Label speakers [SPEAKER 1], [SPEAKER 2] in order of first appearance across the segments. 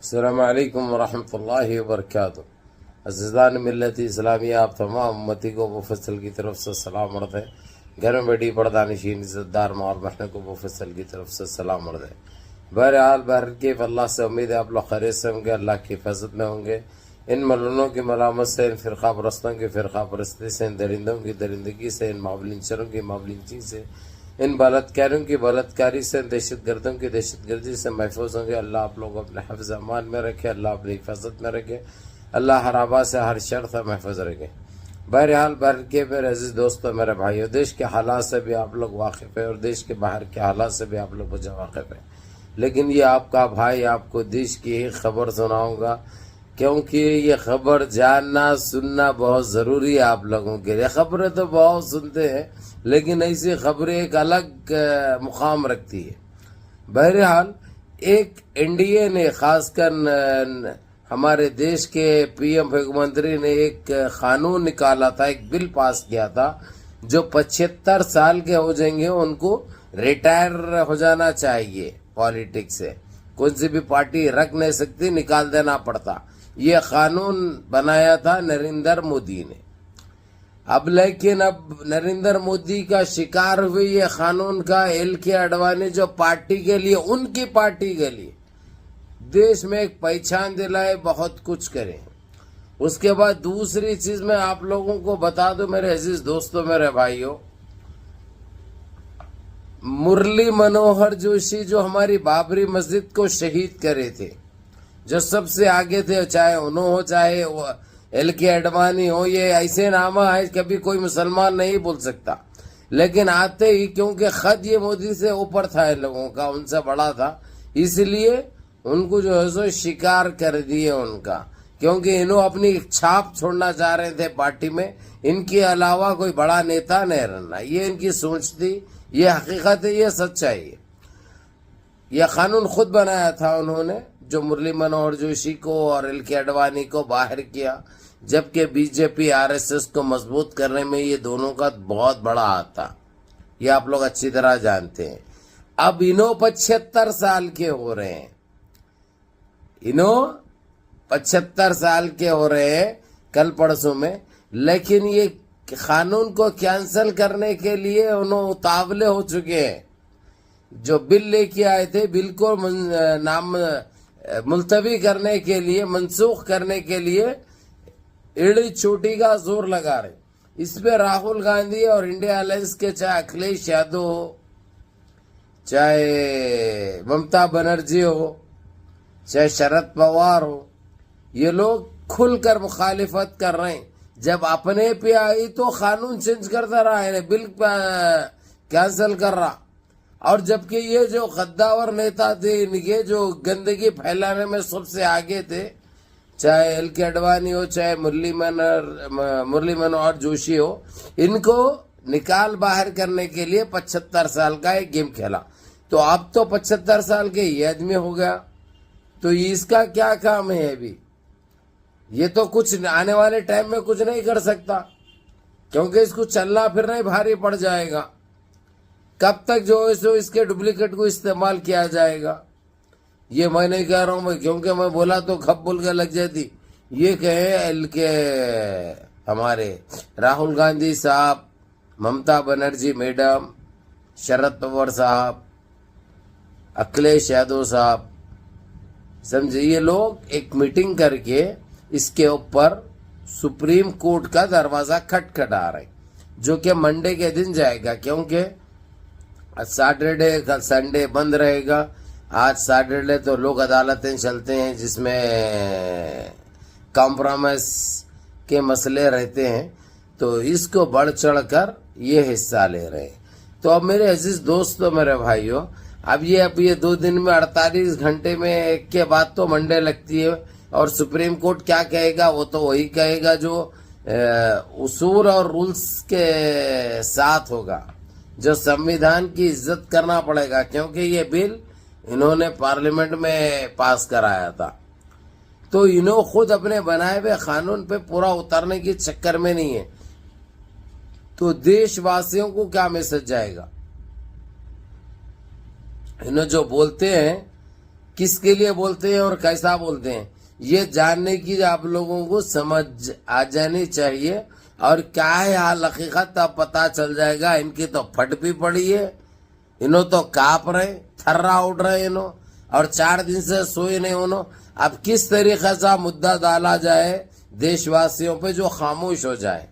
[SPEAKER 1] السلام علیکم ورحمۃ اللہ وبرکاتہ۔ عزیزان ملت اسلامیہ، آپ تمام امتی کو مفصل کی طرف سے سلام عرض ہے۔ گھر میں بیٹھی پردہ نشین عزت دار ماں اور بہنوں کو مفصل کی طرف سے سلام عرض ہے۔ بہرحال بہرکیف اللہ سے امید ہے آپ لوگ خیریت سے ہوں گے، اللہ کی حفاظت میں ہوں گے۔ ان ملعونوں کی ملامت سے، ان فرقہ پرستوں کی فرقہ پرستی سے، ان درندوں کی درندگی سے، ان معاولنچروں کی معاولنچی سے، ان بلاتکاروں کی بلاتکاری سے، ان دہشت گردوں کی دہشت گردی سے محفوظ ہوں گے۔ اللہ آپ لوگ اپنے حفظ امان میں رکھے، اللہ اپنی حفاظت میں رکھے، اللہ ہر آبا سے ہر شر سے محفوظ رکھے۔ بہرحال بہرکیف میرے عزیز دوستوں، میرے بھائیو، دیش کے حالات سے بھی آپ لوگ واقف ہیں اور دیش کے باہر کے حالات سے بھی آپ لوگ مجھے واقف ہیں، لیکن یہ آپ کا بھائی آپ کو دیش کی ہی خبر سناؤں گا، کیونکہ یہ خبر جاننا سننا بہت ضروری ہے آپ لوگوں کے لیے۔ خبریں تو بہت سنتے ہیں، لیکن ایسی خبریں ایک الگ مقام رکھتی ہے۔ بہرحال ایک این ڈی اے نے، خاص کر ہمارے دیش کے پی ایم منتری نے ایک قانون نکالا تھا، ایک بل پاس کیا تھا، جو 75 سال کے ہو جائیں گے ان کو ریٹائر ہو جانا چاہیے پالیٹکس سے، کوئی سی بھی پارٹی رکھ نہیں سکتی، نکال دینا پڑتا۔ یہ قانون بنایا تھا نریندر مودی نے۔ اب لیکن اب نریندر مودی کا شکار ہوئی یہ قانون کا ایل کے اڈوانی، جو پارٹی کے لیے، ان کی پارٹی کے لیے دیش میں ایک پہچان دلائے، بہت کچھ کرے۔ اس کے بعد دوسری چیز میں آپ لوگوں کو بتا دوں میرے عزیز دوستوں، میرے بھائیوں، مرلی منوہر جوشی جو ہماری بابری مسجد کو شہید کرے تھے، جو سب سے آگے تھے، چاہے انہوں ہو چاہے ایل کے اڈوانی ہو، یہ ایسے نامہ ہے کبھی کوئی مسلمان نہیں بول سکتا، لیکن آتے ہی کیونکہ خط یہ مودی سے اوپر تھا، ان لوگوں کا ان سے بڑا تھا، اس لیے ان کو جو ہے سو شکار کر دیے ان کا، کیونکہ انہوں اپنی چھاپ چھوڑنا چاہ رہے تھے پارٹی میں، ان کے علاوہ کوئی بڑا نیتا نہیں رہنا، یہ ان کی سوچ تھی، یہ حقیقت ہے، یہ سچائی ہے۔ یہ قانون خود بنایا تھا انہوں نے، جو مرلی منوہر جوشی کو اور ایل کے اڈوانی کو باہر کیا، جبکہ B J P R S S کو مضبوط کرنے میں یہ دونوں کا بہت بڑا ہاتھ تھا، یہ آپ لوگ اچھی طرح جانتے ہیں۔ اب انہوں 75 سال کے ہو رہے ہیں، انہوں 75 سال کے ہو رہے ہیں کل پرسوں میں، لیکن یہ قانون کو کینسل کرنے کے لیے انہوں اتاولے ہو چکے ہیں۔ جو بل لے کے آئے تھے، بل کو ملتوی کرنے کے لیے، منسوخ کرنے کے لیے ایڑی چوٹی کا زور لگا رہے۔ اس پہ راہل گاندھی اور انڈیا الائنس کے، چاہے اکھلیش یادو ہو، چاہے ممتا بنرجی ہو، چاہے شرد پوار ہو، یہ لوگ کھل کر مخالفت کر رہے ہیں۔ جب اپنے پہ آئی تو قانون چینج کرتا رہا ہے، بل کینسل کر رہا، اور جبکہ یہ جو غدار نیتا تھے، ان کے جو گندگی پھیلانے میں سب سے آگے تھے، چاہے ایل کے اڈوانی ہو، چاہے مرلی منوہر جوشی ہو، ان کو نکال باہر کرنے کے لیے 75 سال کا ایک گیم کھیلا۔ تو اب تو 75 سال کے یہ آدمی ہو گیا، تو اس کا کیا کام ہے ابھی؟ یہ تو کچھ آنے والے ٹائم میں کچھ نہیں کر سکتا، کیونکہ اس کو چلنا پھرنا ہی بھاری پڑ جائے گا۔ کب تک جو ہے سو اس کے ڈپلیکیٹ کو استعمال کیا جائے گا؟ یہ میں نہیں کہہ رہا ہوں، کیونکہ میں بولا تو کھپ بول کے لگ جاتی۔ یہ کہے کہ ہمارے راہل گاندھی صاحب، ممتا بنرجی میڈم، شرد پوار صاحب، اکھلیش یادو صاحب، سمجھے، یہ لوگ ایک میٹنگ کر کے اس کے اوپر سپریم کورٹ کا دروازہ کھٹکھٹا رہے، جو کہ منڈے کے دن جائے گا، کیونکہ سیٹرڈے کل سنڈے بند رہے گا۔ آج سیٹرڈے تو لوگ عدالتیں چلتے ہیں، جس میں کمپرومائز کے مسئلے رہتے ہیں، تو اس کو بڑھ چڑھ کر یہ حصہ لے رہے ہیں۔ تو اب میرے عزیز دوستو، میرے بھائیوں، اب یہ 2 دن میں 48 گھنٹے میں ایک کے بعد تو منڈے لگتی ہے، اور سپریم کورٹ کیا کہے گا وہ تو وہی کہے گا جو اصول اور رولز کے ساتھ ہوگا، جو سمویدھان کی عزت کرنا پڑے گا، کیونکہ یہ بل انہوں نے پارلیمنٹ میں پاس کرایا تھا۔ تو انہوں خود اپنے بنائے ہوئے قانون پہ پورا اترنے کی چکر میں نہیں ہے، تو دیش واسیوں کو کیا میسج جائے گا؟ انہوں جو بولتے ہیں کس کے لیے بولتے ہیں اور کیسا بولتے ہیں، یہ جاننے کی آپ لوگوں کو سمجھ آ جانی چاہیے. اور کیا ہے حال حقیقت اب پتا چل جائے گا. ان کی تو پھٹ بھی پڑی ہے، انہوں تو کاپ رہے، تھرا اٹھ رہے انہوں، اور 4 دن سے سوئے نہیں انہوں. اب کس طریقے سے مدعا ڈالا جائے دیش واسیوں پہ جو خاموش ہو جائے،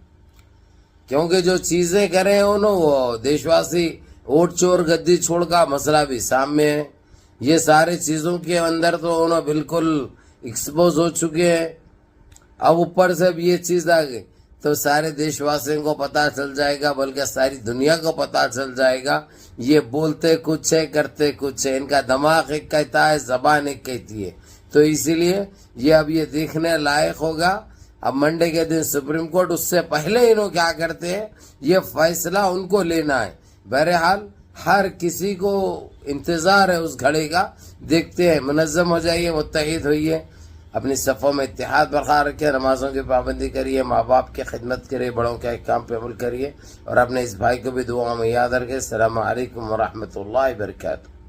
[SPEAKER 1] کیونکہ جو چیزیں کریں انہوں وہ دیش واسی ووٹ چور گدی چھوڑ کا مسئلہ بھی سامنے ہے. یہ سارے چیزوں کے اندر تو انہوں بالکل ایکسپوز ہو چکے ہیں. اب اوپر سے بھی یہ چیز آ گئی تو سارے دیش واسیوں کو پتا چل جائے گا، بلکہ ساری دنیا کو پتا چل جائے گا یہ بولتے کچھ ہے کرتے کچھ ہے. ان کا دماغ ایک کہتا ہے، زبان ایک کہتی ہے. تو اسی لیے یہ اب یہ دیکھنے لائق ہوگا. اب منڈے کے دن سپریم کورٹ، اس سے پہلے انہوں کیا کرتے ہیں، یہ فیصلہ ان کو لینا ہے. بہرحال ہر کسی کو انتظار ہے اس گھڑی کا. دیکھتے ہیں. منظم ہو جائیے، متحد ہوئیے، اپنی صفوں میں اتحاد برقرار رکھیے، نمازوں کی پابندی کریے، ماں باپ کی خدمت کریے، بڑوں کے احکام پہ عمل کریے، اور اپنے اس بھائی کو بھی دعا میں یاد رکھے. السلام علیکم ورحمۃ اللہ وبرکاتہ.